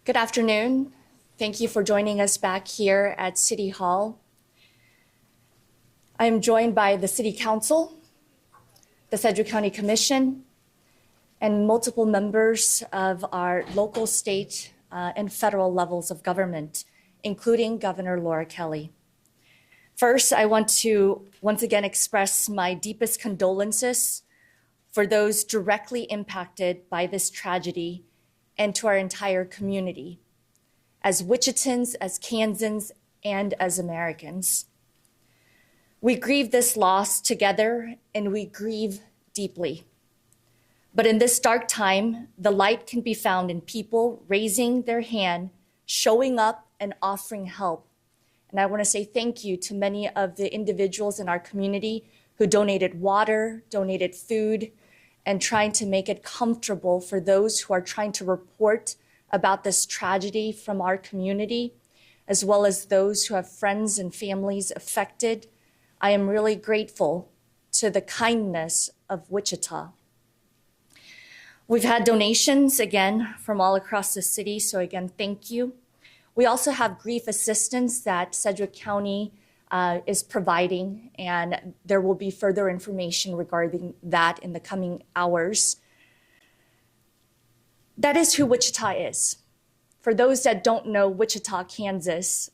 Good afternoon. Thank you for joining us back here at City Hall. I am joined by the City Council, the Sedgwick County Commission, and multiple members of our local, state, and federal levels of government, including Governor Laura Kelly. First, I want to once again express my deepest condolences for those directly impacted by this tragedy and to our entire community, as Wichitans, as Kansans, and as Americans. We grieve this loss together and we grieve deeply. But in this dark time, the light can be found in people raising their hand, showing up, and offering help. And I want to say thank you to many of the individuals in our community who donated water, donated food, and trying to make it comfortable for those who are trying to report about this tragedy from our community, as well as those who have friends and families affected. I am really grateful to the kindness of Wichita. We've had donations, again, from all across the city, so again, thank you. We also have grief assistance that Sedgwick County is providing, and there will be further information regarding that in the coming hours. That is who Wichita is. For those that don't know Wichita, Kansas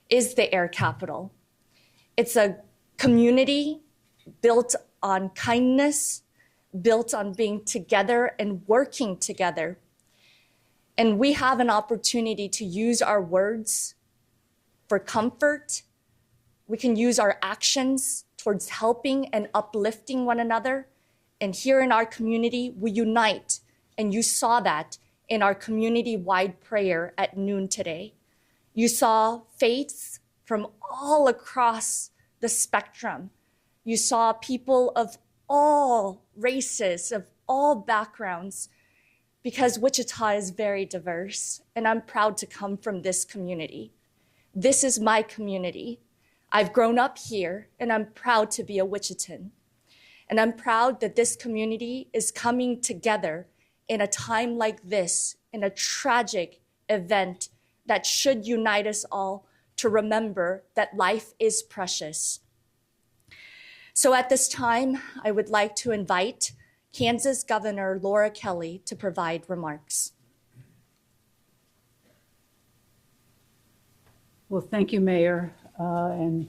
is the air capital. It's a community built on kindness, built on being together and working together. And we have an opportunity to use our words for comfort. We can use our actions towards helping and uplifting one another. And here in our community, we unite. And you saw that in our community-wide prayer at noon today. You saw faiths from all across the spectrum. You saw people of all races, of all backgrounds, because Wichita is very diverse, and I'm proud to come from this community. This is my community. I've grown up here, and I'm proud to be a Wichitan. And I'm proud that this community is coming together in a time like this, in a tragic event that should unite us all to remember that life is precious. So at this time, I would like to invite Kansas Governor Laura Kelly to provide remarks. Well, thank you, Mayor, and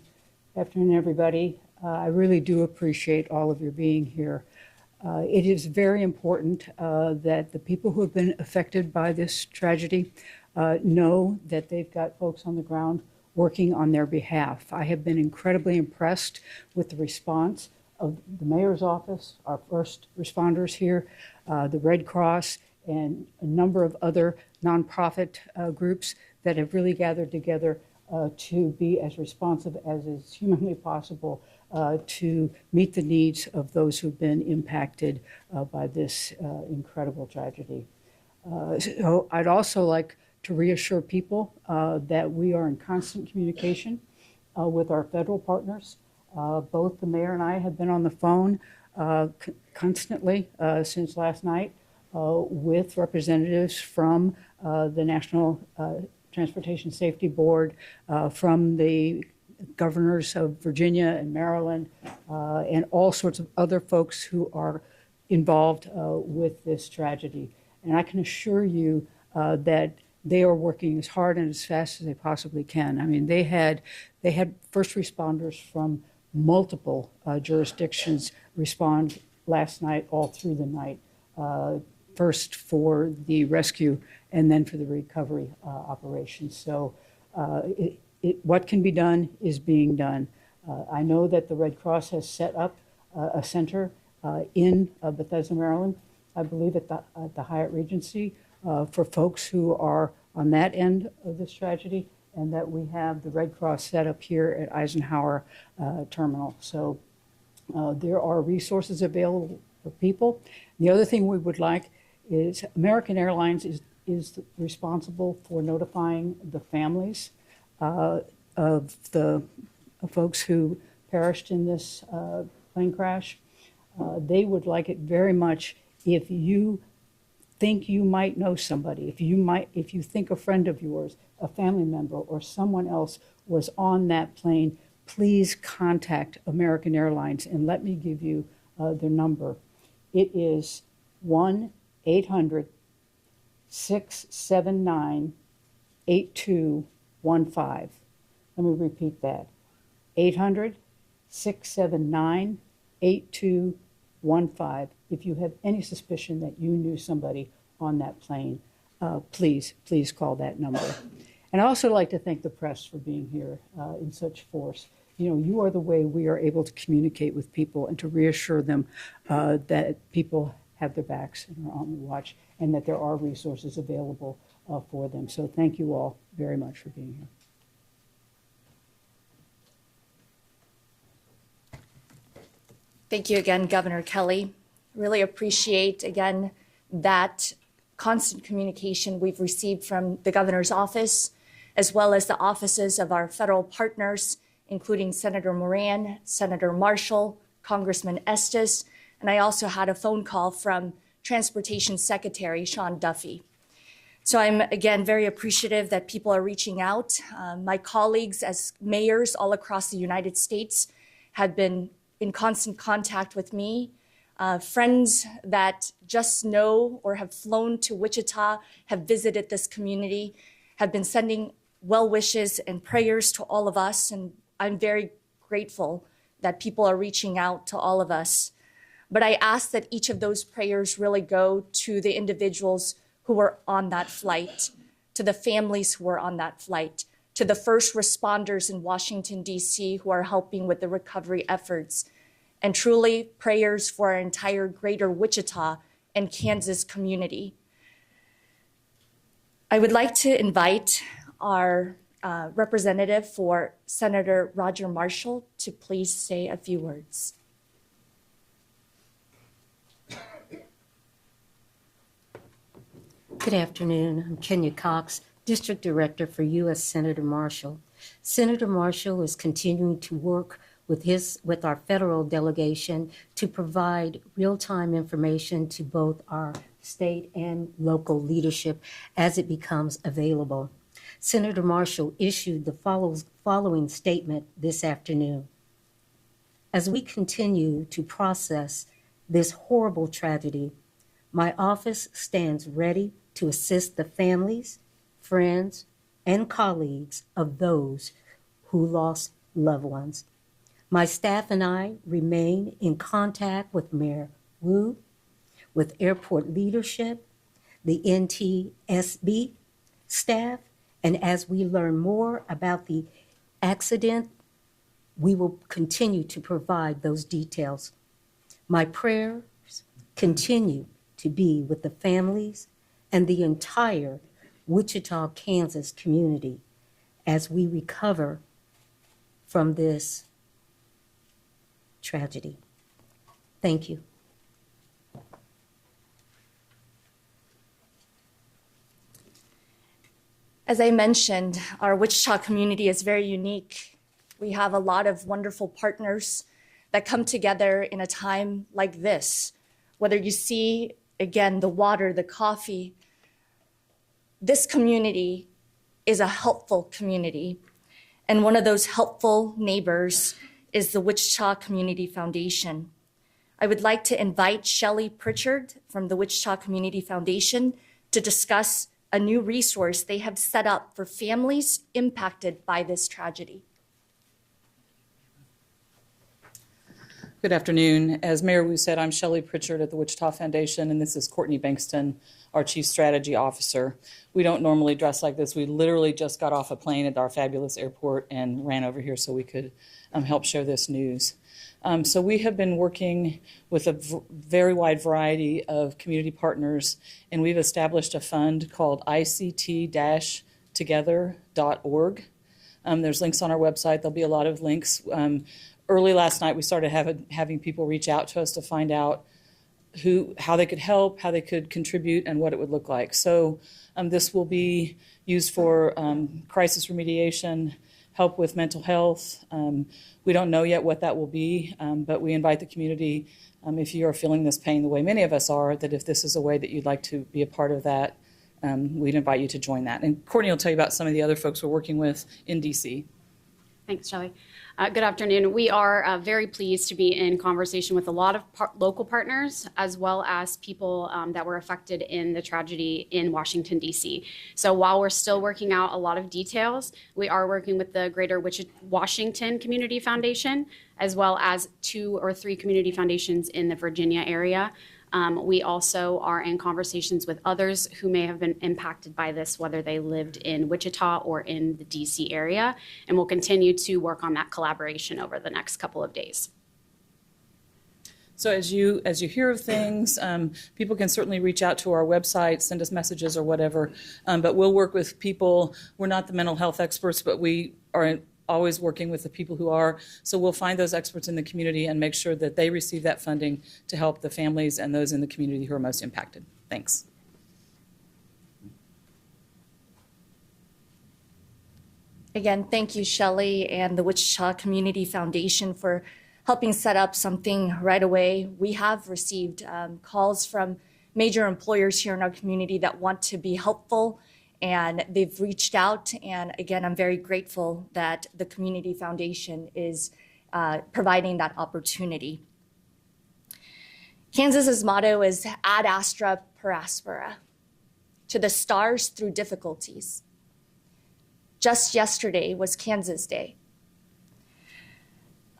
afternoon, everybody. I really do appreciate all of your being here. It is very important that the people who have been affected by this tragedy know that they've got folks on the ground working on their behalf. I have been incredibly impressed with the response of the mayor's office, our first responders here, the Red Cross, and a number of other nonprofit groups that have really gathered together to be as responsive as is humanly possible to meet the needs of those who've been impacted by this incredible tragedy. So I'd also like to reassure people that we are in constant communication with our federal partners. Both the mayor and I have been on the phone constantly since last night with representatives from the National Transportation Safety Board, from the governors of Virginia and Maryland, and all sorts of other folks who are involved with this tragedy. And I can assure you that they are working as hard and as fast as they possibly can. I mean, they had first responders from multiple jurisdictions respond last night, all through the night, first for the rescue and then for the recovery operation. So what can be done is being done. I know that the Red Cross has set up a center in Bethesda, Maryland, I believe at the Hyatt Regency, for folks who are on that end of this tragedy, and that we have the Red Cross set up here at Eisenhower Terminal. So there are resources available for people. The other thing we would like is American Airlines is responsible for notifying the families of the folks who perished in this plane crash. They would like it very much if you think you might know somebody, if you think a friend of yours, a family member, or someone else was on that plane, please contact American Airlines and let me give you their number. It is 1-800-679-8215. Let me repeat that. 800-679-8215. If you have any suspicion that you knew somebody on that plane, please call that number. And I also like to thank the press for being here in such force. You know, you are the way we are able to communicate with people and to reassure them that people have their backs and are on the watch and that there are resources available for them. So thank you all very much for being here. Thank you again, Governor Kelly. Really appreciate, again, that constant communication we've received from the governor's office, as well as the offices of our federal partners, including Senator Moran, Senator Marshall, Congressman Estes, and I also had a phone call from Transportation Secretary Sean Duffy. So I'm, again, very appreciative that people are reaching out. My colleagues as mayors all across the United States have been in constant contact with me. Friends that just know or have flown to Wichita, have visited this community, have been sending well wishes and prayers to all of us. And I'm very grateful that people are reaching out to all of us. But I ask that each of those prayers really go to the individuals who were on that flight, to the families who were on that flight, to the first responders in Washington, D.C. who are helping with the recovery efforts, and truly prayers for our entire greater Wichita and Kansas community. I would like to invite our representative for Senator Roger Marshall to please say a few words. Good afternoon. I'm Kenya Cox, District Director for U.S. Senator Marshall. Senator Marshall is continuing to work with our federal delegation to provide real-time information to both our state and local leadership as it becomes available. Senator Marshall issued the following statement this afternoon. As we continue to process this horrible tragedy, my office stands ready to assist the families, friends, and colleagues of those who lost loved ones. My staff and I remain in contact with Mayor Wu, with airport leadership, the NTSB staff, and as we learn more about the accident, we will continue to provide those details. My prayers continue to be with the families and the entire Wichita, Kansas community as we recover from this tragedy. Thank you. As I mentioned, our Wichita community is very unique. We have a lot of wonderful partners that come together in a time like this. Whether you see, again, the water, the coffee, this community is a helpful community. And one of those helpful neighbors is the Wichita Community Foundation. I would like to invite Shelley Pritchard from the Wichita Community Foundation to discuss a new resource they have set up for families impacted by this tragedy. Good afternoon. As Mayor Wu said, I'm Shelley Pritchard at the Wichita Foundation, and this is Courtney Bankston, our Chief Strategy Officer. We don't normally dress like this. We literally just got off a plane at our fabulous airport and ran over here so we could help share this news. So we have been working with a very wide variety of community partners, and we've established a fund called ICT-together.org. There's links on our website. There'll be a lot of links. Early last night, we started having people reach out to us to find out how they could help, how they could contribute, and what it would look like. So this will be used for crisis remediation, help with mental health. We don't know yet what that will be, but we invite the community, if you are feeling this pain the way many of us are, that if this is a way that you'd like to be a part of that, we'd invite you to join that. And Courtney will tell you about some of the other folks we're working with in DC. Thanks, Shelley. Good afternoon. We are very pleased to be in conversation with a lot of local partners, as well as people that were affected in the tragedy in Washington, D.C. So while we're still working out a lot of details, we are working with the Greater Washington Community Foundation, as well as 2 or 3 community foundations in the Virginia area. We also are in conversations with others who may have been impacted by this, whether they lived in Wichita or in the DC area, and we'll continue to work on that collaboration over the next couple of days. So as you hear of things, people can certainly reach out to our website, send us messages or whatever, but we'll work with people. We're not the mental health experts, but we are always working with the people who are. So we'll find those experts in the community and make sure that they receive that funding to help the families and those in the community who are most impacted. Thanks. Again, thank you, Shelley, and the Wichita Community Foundation for helping set up something right away. We have received calls from major employers here in our community that want to be helpful, and they've reached out. And again, I'm very grateful that the Community Foundation is providing that opportunity. Kansas's motto is ad astra per aspera, to the stars through difficulties. Just yesterday was Kansas Day.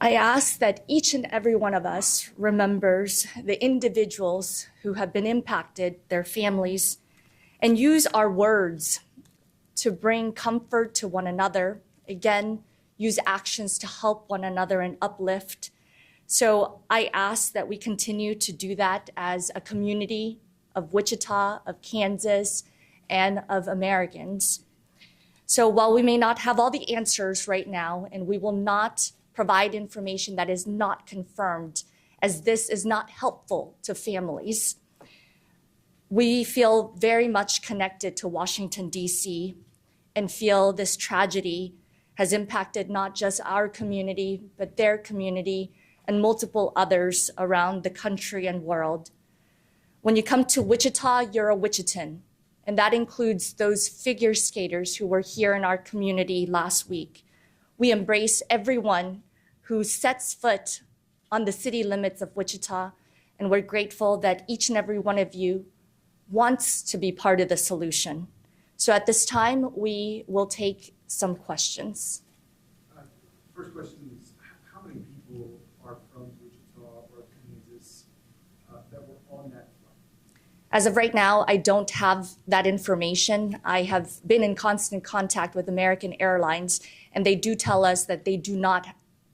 I ask that each and every one of us remembers the individuals who have been impacted, their families, and use our words to bring comfort to one another. Again, use actions to help one another and uplift. So I ask that we continue to do that as a community of Wichita, of Kansas, and of Americans. So while we may not have all the answers right now, and we will not provide information that is not confirmed, as this is not helpful to families, we feel very much connected to Washington, D.C., and feel this tragedy has impacted not just our community, but their community and multiple others around the country and world. When you come to Wichita, you're a Wichitan, and that includes those figure skaters who were here in our community last week. We embrace everyone who sets foot on the city limits of Wichita, and we're grateful that each and every one of you wants to be part of the solution. So at this time, we will take some questions. First question is, how many people are from Wichita or Kansas that were on that flight? As of right now, I don't have that information. I have been in constant contact with American Airlines, and they do tell us that they do not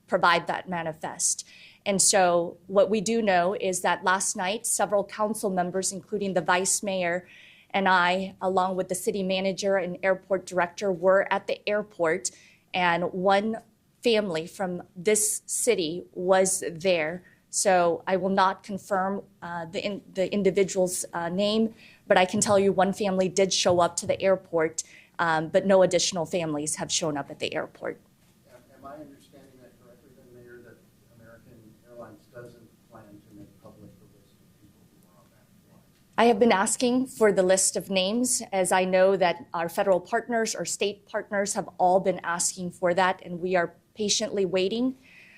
provide that manifest. And so what we do know is that last night, several council members, including the vice mayor and I, along with the city manager and airport director, were at the airport, and one family from this city was there. So I will not confirm the individual's name, but I can tell you one family did show up to the airport, but no additional families have shown up at the airport. Am I understanding that correctly then, Mayor, that American Airlines doesn't plan to make public the list of people who are on that flight? I have been asking for the list of names, as I know that our federal partners or state partners have all been asking for that, and we are patiently waiting.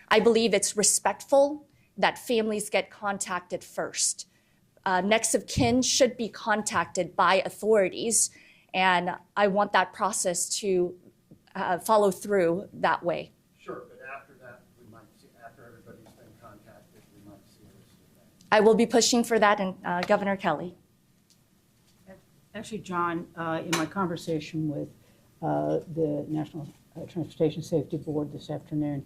I believe it's respectful that families get contacted first. Next of kin should be contacted by authorities, and I want that process to follow through that way. Sure, but after that, we might see, after everybody's been contacted, we might see a list of that. I will be pushing for that, and Governor Kelly. Actually, John, in my conversation with the National Transportation Safety Board this afternoon,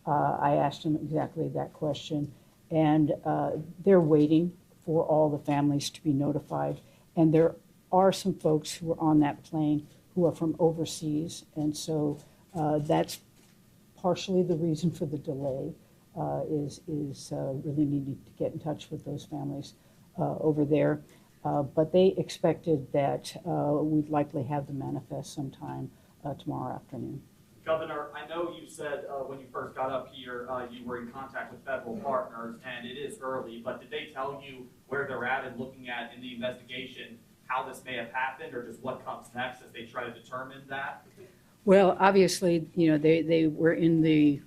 I asked them exactly that question, and they're waiting for all the families to be notified. And there are some folks who are on that plane who are from overseas, and so that's partially the reason for the delay, is really needing to get in touch with those families over there. But they expected that we'd likely have the manifest sometime tomorrow afternoon. Governor, I know you said when you first got up here, you were in contact with federal partners, and it is early, but did they tell you where they're at and looking at in the investigation, how this may have happened, or just what comes next as they try to determine that? Well, obviously, you know, they were in the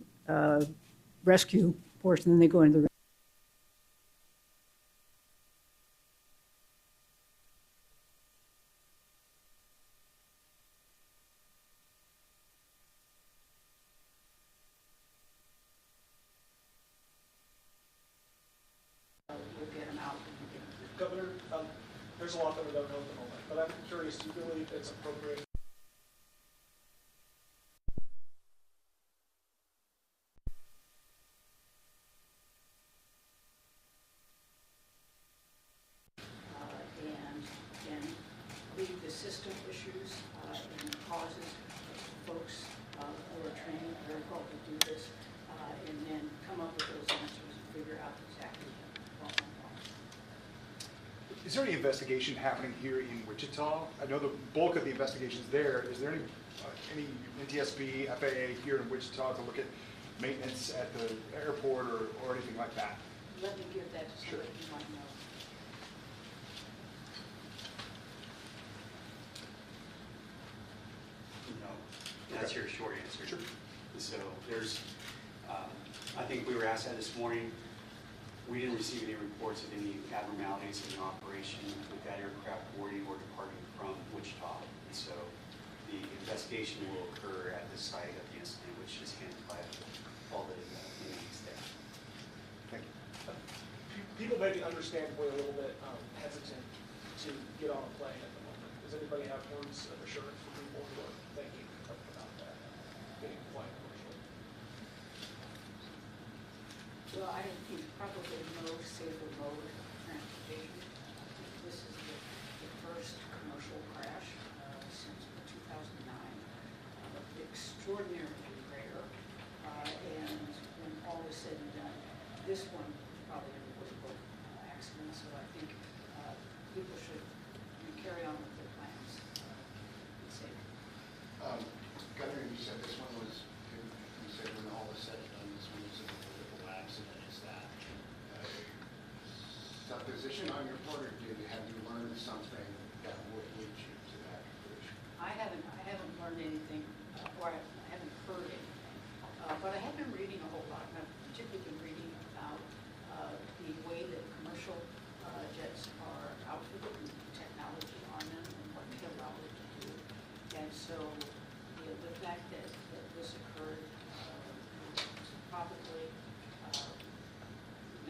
rescue portion, then they go into the Governor, there's a lot that we don't know at the moment, but I'm curious, do you believe it's appropriate? And again, leave the system issues and causes folks who are trained very well to do this, and then come up with those answers and figure out exactly what went wrong. Is there any investigation happening here in Wichita? I know the bulk of the investigation's there. Is there any NTSB, FAA here in Wichita to look at maintenance at the airport or anything like that? Let me give that to somebody who might know. No, that's your short answer. Sure. So there's, I think we were asked that this morning. We didn't receive any reports of any abnormalities in the operation with that aircraft boarding or departing from Wichita. And so the investigation will occur at the site of the incident, which is handled by all the entities there. Thank you. People may be understandably a little bit hesitant to get on a plane at the moment. Does anybody have words of assurance for people who are thinking about that, getting flying commercially? Well, I think probably no safer mode of transportation. This is the first commercial crash since 2009. Extraordinarily rare. And when all is said and done, this one probably was a boat accident. So I think people should carry on with their plans. Be safe. Governor, you said this one was, you said when all is said and done, this one was a political accident. Is that supposition on your part, or have you learned something that would lead you to that conclusion? I haven't learned anything, or I haven't heard anything, but I have been reading a whole lot. And I've particularly been reading about the way that commercial jets are outfitted and the technology on them and what they allow it to do. And so the fact that this occurred was probably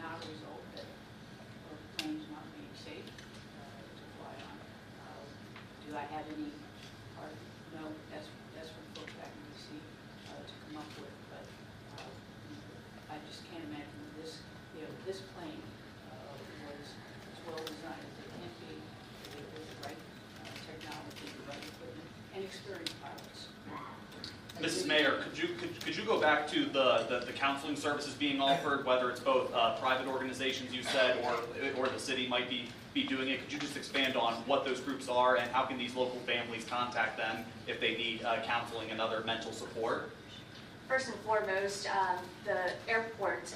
not a result of planes not being safe to fly on. Do I have any part? No, that's for folks back in D.C. to come up with. But I just can't imagine this. This plane was as well designed as it can be with the right technology, the right equipment, and experienced pilots. Mrs. Mayor, could you go back to the counseling services being offered, whether it's both private organizations you said or the city might be doing it? Could you just expand on what those groups are and how can these local families contact them if they need counseling and other mental support? First and foremost, the airport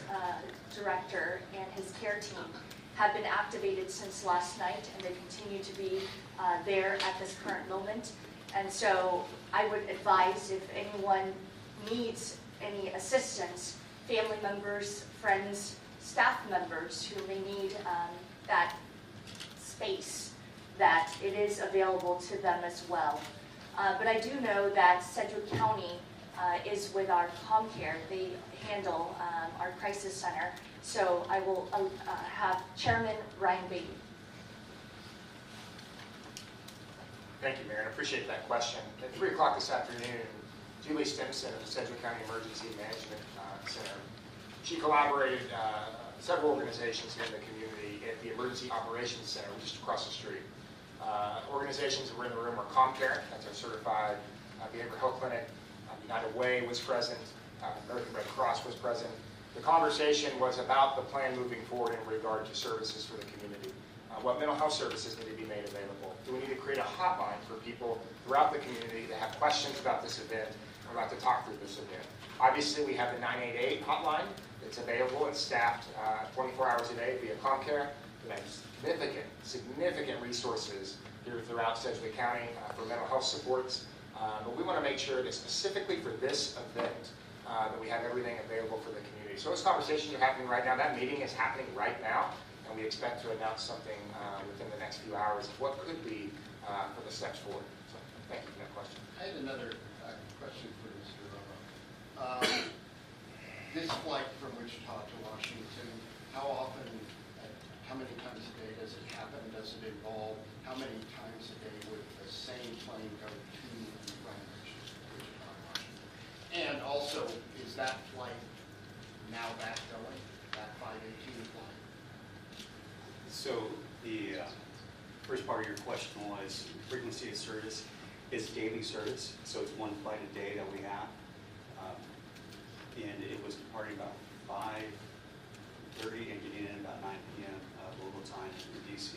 director and his care team have been activated since last night, and they continue to be there at this current moment. And so I would advise if anyone needs any assistance, family members, friends, staff members who may need that space, that it is available to them as well. But I do know that Sedgwick County is with our ComCare. They handle our crisis center. So I will have Chairman Ryan Beatty. Thank you, Mayor. I appreciate that question. At 3 o'clock this afternoon, Julie Stimson of the Sedgwick County Emergency Management Center, she collaborated several organizations in the community at the Emergency Operations Center, just across the street. Organizations that were in the room were ComCare, that's our certified behavioral health clinic. United Way was present. American Red Cross was present. The conversation was about the plan moving forward in regard to services for the community. What mental health services need to be made available? Do we need to create a hotline for people throughout the community that have questions about this event I'm about to talk through this again. Obviously, we have the 988 hotline. It's available and staffed 24 hours a day via ComCare. We have significant resources here throughout Sedgwick County for mental health supports. But we want to make sure that specifically for this event, that we have everything available for the community. So those conversations are happening right now. That meeting is happening right now, and we expect to announce something within the next few hours of what could be for the steps forward. So thank you for that question. I had another question for Mr. Romo. This flight from Wichita to Washington, how often, how many times a day does it happen? Does it involve, how many times a day would the same plane go to and from Wichita, Washington? And also, is that flight now back going, that 518 flight? So the first part of your question was frequency of service is daily service, so it's one flight a day that we have. And it was departing about 5:30 and getting in about 9 p.m. Local time in DC.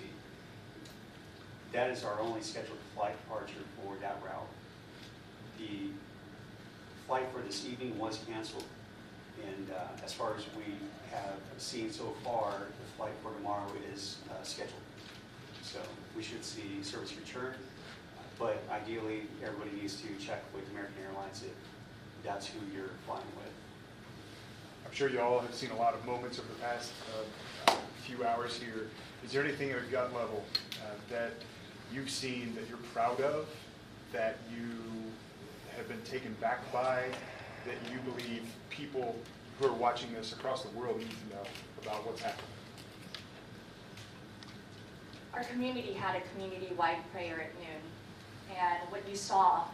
That is our only scheduled flight departure for that route. The flight for this evening was canceled, and as far as we have seen so far, the flight for tomorrow is scheduled. So we should see service return, but ideally everybody needs to check with American Airlines if that's who you're flying with. I'm sure you all have seen a lot of moments over the past few hours here. Is there anything at a gut level that you've seen that you're proud of, that you have been taken back by, that you believe people who are watching this across the world need to know about what's happening? Our community had a community-wide prayer at noon, and what you saw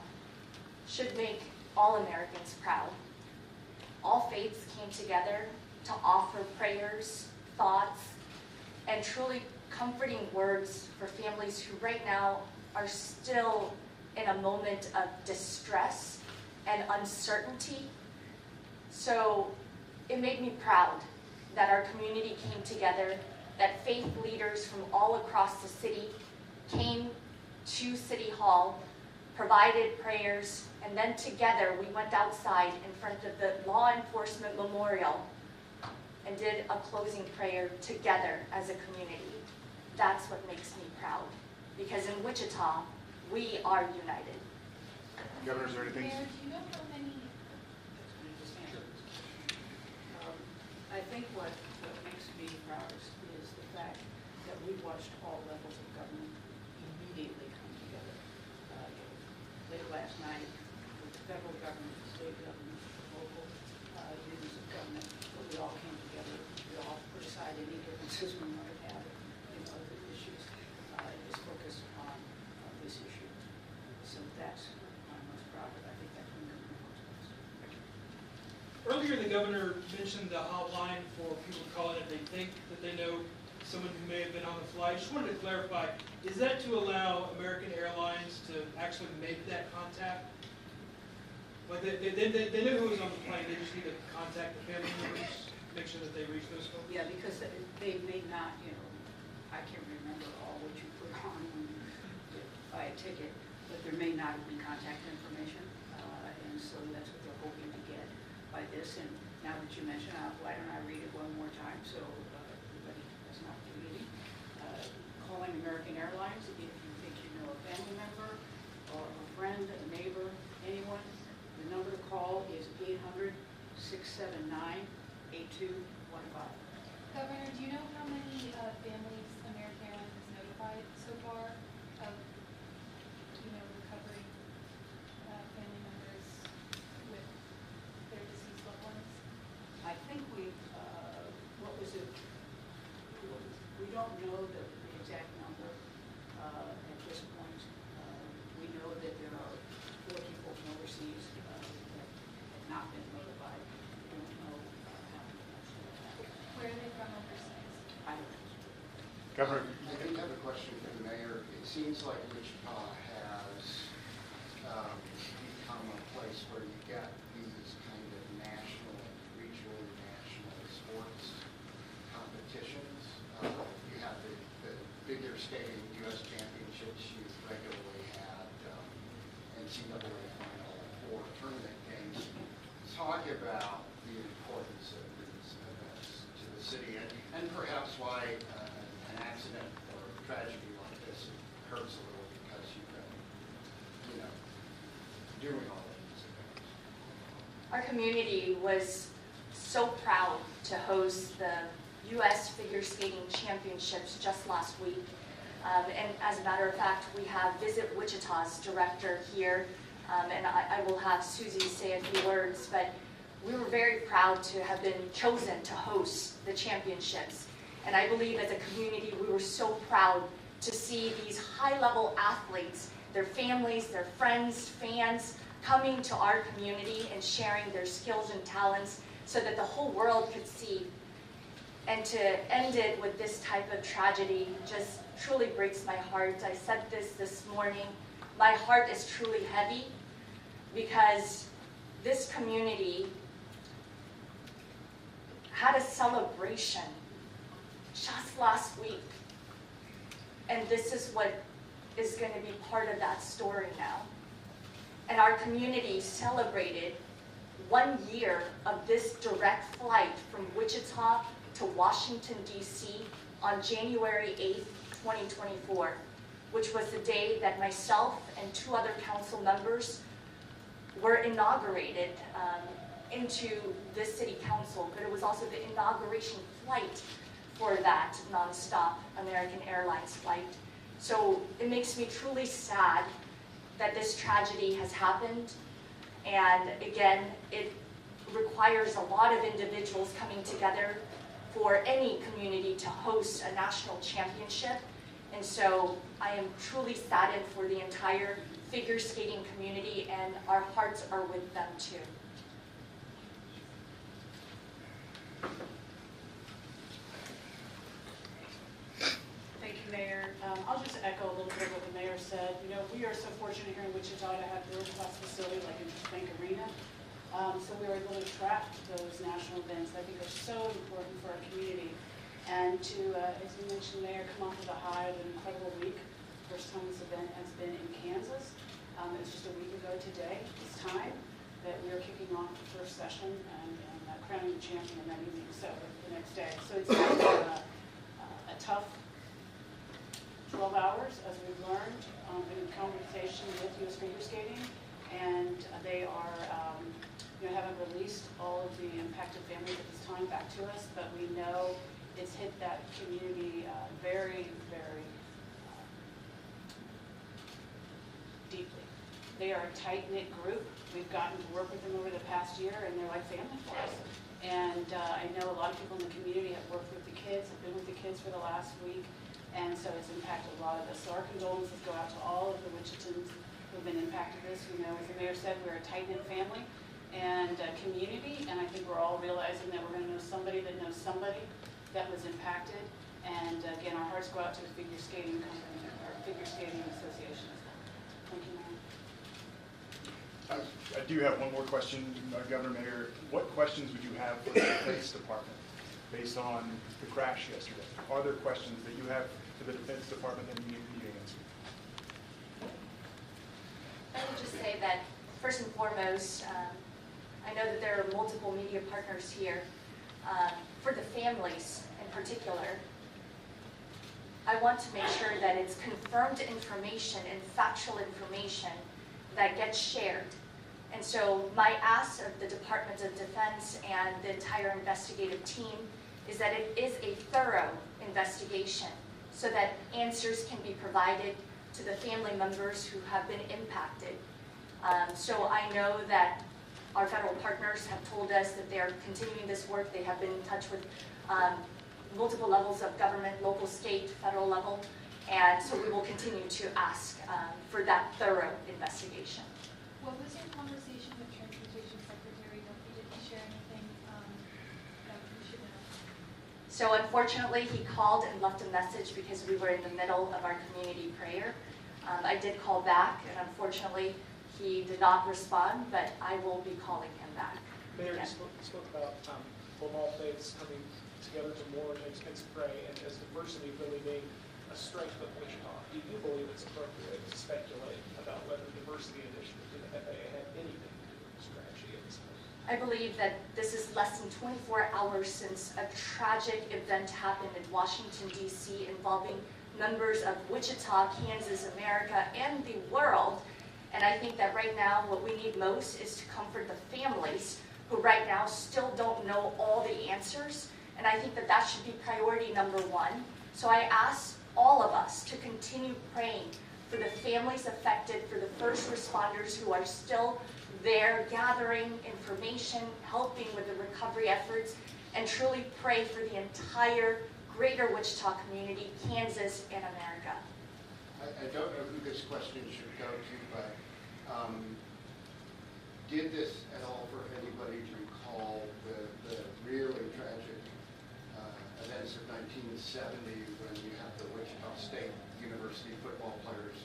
should make all Americans proud. All faiths came together to offer prayers, thoughts, and truly comforting words for families who right now are still in a moment of distress and uncertainty. So it made me proud that our community came together, that faith leaders from all across the city came to City Hall, provided prayers, and then together we went outside in front of the law enforcement memorial and did a closing prayer together as a community. That's what makes me proud, because in Wichita, we are united. Governor, is there anything? Mayor, do you know how many? I think what makes me proudest is the fact that we watched all levels of government immediately come together. Late last night, with the federal government, the state government, local units of government, but we all came together. We all put aside any differences we might have in other issues, and just focus on this issue. So that's what I'm most proud of. I think that's one of the most. Earlier, the governor mentioned the hotline for people calling if they think that they know someone who may have been on the flight. Just wanted to clarify, is that to allow American Airlines to actually make that contact? Like they know who was on the plane, they just need to contact the family members, make sure that they reach those folks? Yeah, because they may not, I can't remember all what you put on when you buy a ticket, but there may not be contact information, and so that's what they're hoping to get by this. And now that you mention it, why don't I read it one more time so everybody has an opportunity. Calling American Airlines if you think you know a family member or a friend, a neighbor, anyone. The number to call is 800-679-8215. Governor, do you know how many families American Airlines has notified so far of, recovering family members with their deceased loved ones? I think what was it? We don't know the exact number at this point. We know that there are 4 people from overseas that have not been notified. We don't know how many are still alive. Where are they from overseas? I don't know. Governor? I think I have a question for the mayor. It seems like Wichita has become a place where you get these kind of national, regional, national sports competitions. You have the bigger stadium U.S. championships. You regularly had NCAA Final Four tournament games. doing all of these events? Our community was so proud to host the U.S. Figure Skating Championships just last week. And as a matter of fact, we have Visit Wichita's director here, and I will have Susie say a few words, but we were very proud to have been chosen to host the championships. And I believe as a community, we were so proud to see these high-level athletes, their families, their friends, fans, coming to our community and sharing their skills and talents so that the whole world could see. And to end it with this type of tragedy just truly breaks my heart. I said this morning, my heart is truly heavy because this community had a celebration just last week. And this is what is going to be part of that story now. And our community celebrated 1 year of this direct flight from Wichita to Washington, D.C. on January 8th, 2024, which was the day that myself and 2 other council members were inaugurated into this city council, but it was also the inauguration flight for that nonstop American Airlines flight. So it makes me truly sad that this tragedy has happened. And again, it requires a lot of individuals coming together for any community to host a national championship. And so I am truly saddened for the entire figure skating community, and our hearts are with them too. Thank you, Mayor. I'll just echo a little bit what the mayor said. You know, we are so fortunate here in Wichita to have a world-class facility like Bank Arena. So we were able to attract those national events that I think are so important for our community. And to, as you mentioned, Mayor, come off of the high of an incredible week. First time this event has been in Kansas. It was just a week ago today, this time, that we are kicking off the first session and crowning the champion that evening, so the next day. So it's been a tough 12 hours, as we've learned, in conversation with U.S. Figure Skating, and they are, haven't released all of the impacted families at this time back to us, but we know it's hit that community very, very deeply. They are a tight-knit group. We've gotten to work with them over the past year, and they're like family for us. And I know a lot of people in the community have worked with the kids, have been with the kids for the last week, and so it's impacted a lot of us. So our condolences go out to all of the Wichitans who have been impacted this. We know, as the mayor said, we're a tight-knit family and community, and I think we're all realizing that we're going to know somebody that knows somebody that was impacted. And again, our hearts go out to the Figure Skating Company, or Figure Skating Association as well. Thank you, Mayor. I do have one more question, Governor Mayor. What questions would you have for the Defense Department based on the crash yesterday? Are there questions that you have to the Defense Department that you need to answer? I would just say that, first and foremost, I know that there are multiple media partners here. For the families in particular, I want to make sure that it's confirmed information and factual information that gets shared. And so my ask of the Department of Defense and the entire investigative team is that it is a thorough investigation so that answers can be provided to the family members who have been impacted. So I know that our federal partners have told us that they are continuing this work. They have been in touch with multiple levels of government, local, state, federal level, and so we will continue to ask for that thorough investigation. What was your conversation with Transportation Secretary Duffy? Did he share anything that we should know? So unfortunately, he called and left a message because we were in the middle of our community prayer. I did call back, and unfortunately, he did not respond, but I will be calling him back. Mayor, again. you spoke about from all faiths coming together to mourn and to pray, and as diversity really being a strength of Wichita. Do you believe it's appropriate to speculate about whether diversity initiative in the FAA had anything to do with this tragedy at this point? I believe that this is less than 24 hours since a tragic event happened in Washington, D.C. involving members of Wichita, Kansas, America, and the world. And I think that right now, what we need most is to comfort the families who right now still don't know all the answers. And I think that that should be priority number one. So I ask all of us to continue praying for the families affected, for the first responders who are still there gathering information, helping with the recovery efforts, and truly pray for the entire greater Wichita community, Kansas, and America. I don't know who this question should go to, but did this at all for anybody to recall the really tragic events of 1970 when you have the Wichita State University football players,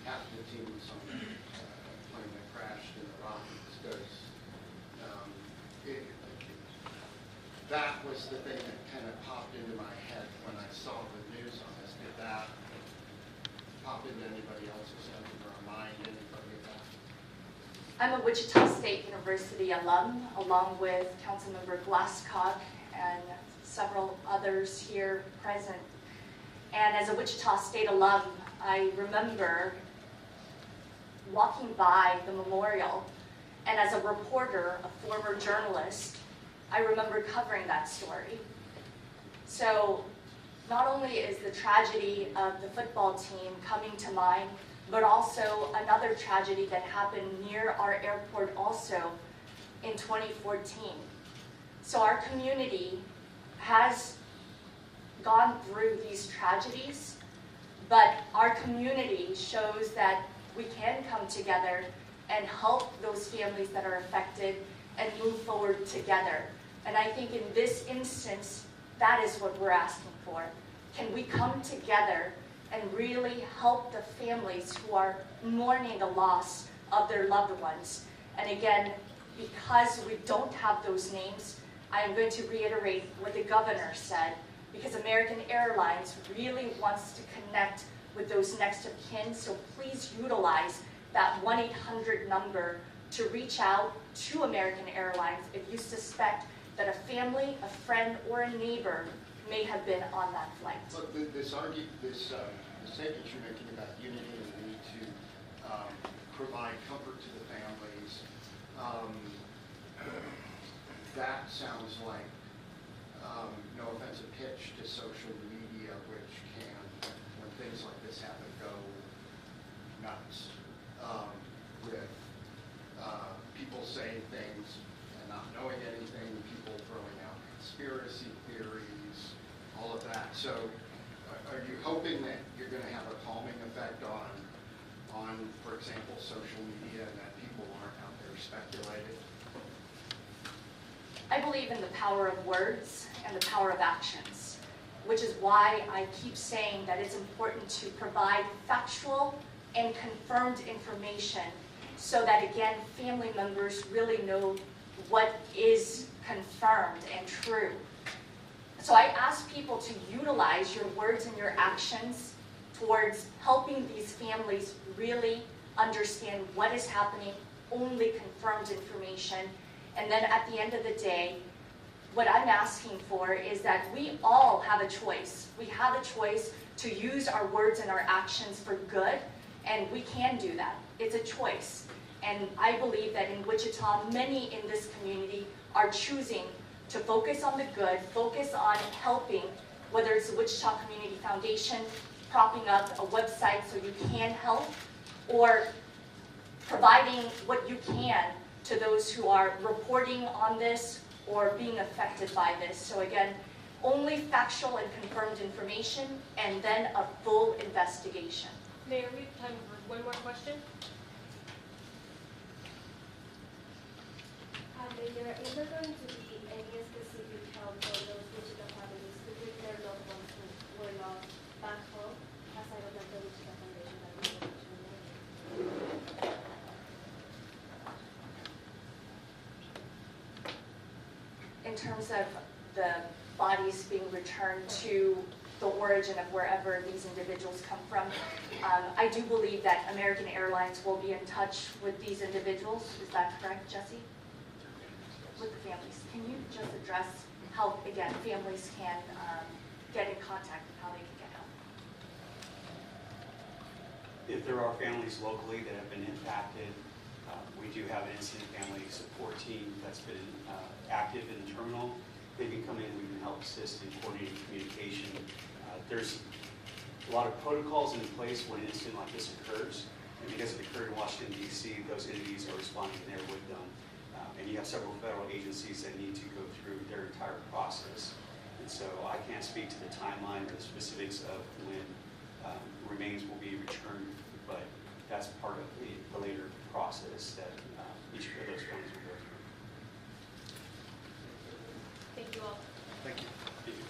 half the team was on the plane that crashed in the Rockies? That was the thing that kind of popped into my head when I saw the news on this. Did that pop into anybody else's head or mind anybody of that? I'm a Wichita State University alum, along with Councilmember Glasscock and several others here present. And as a Wichita State alum, I remember walking by the memorial, and as a reporter, a former journalist, I remember covering that story. So not only is the tragedy of the football team coming to mind, but also another tragedy that happened near our airport also in 2014. So our community has gone through these tragedies, but our community shows that we can come together and help those families that are affected and move forward together. And I think in this instance, that is what we're asking for. Can we come together and really help the families who are mourning the loss of their loved ones? And again, because we don't have those names, I am going to reiterate what the governor said, because American Airlines really wants to connect with those next of kin. So please utilize that 1-800 number to reach out to American Airlines if you suspect that a family, a friend, or a neighbor may have been on that flight. Look, this statement you're making about unity and the need to provide comfort to the families, that sounds like, no offensive pitch to social media, which can, when things like this happen, go nuts with people saying things and not knowing anything, people throwing out conspiracy theories, all of that. So are you hoping that you're going to have a calming effect on, for example, social media, and that people aren't out there speculating? I believe in the power of words and the power of actions, which is why I keep saying that it's important to provide factual and confirmed information so that, again, family members really know what is confirmed and true. So I ask people to utilize your words and your actions towards helping these families really understand what is happening, only confirmed information. And then at the end of the day, what I'm asking for is that we all have a choice. We have a choice to use our words and our actions for good, and we can do that. It's a choice. And I believe that in Wichita, many in this community are choosing to focus on the good, focus on helping, whether it's the Wichita Community Foundation, propping up a website so you can help, or providing what you can to those who are reporting on this or being affected by this. So again, only factual and confirmed information, and then a full investigation. Mayor, we have time for one more question. Mayor, is there going to be any specific help for those Wichita families to bring their loved ones who were lost back home, aside of the Wichita Foundation that we mentioned? In terms of the bodies being returned to the origin of wherever these individuals come from, I do believe that American Airlines will be in touch with these individuals. Is that correct, Jesse? With the families. Can you just address how, again, families can get in contact with how they can get help? If there are families locally that have been impacted, we do have an incident family support team that's been active in the terminal. They can come in, we can help assist in coordinating communication. There's a lot of protocols in place when an incident like this occurs, and because it occurred in Washington, D.C., those entities are responding there with them. And you have several federal agencies that need to go through their entire process. And so I can't speak to the timeline or the specifics of when remains will be returned, but that's part of the later process that each of those families will go through. Thank you all. Thank you. Thank you.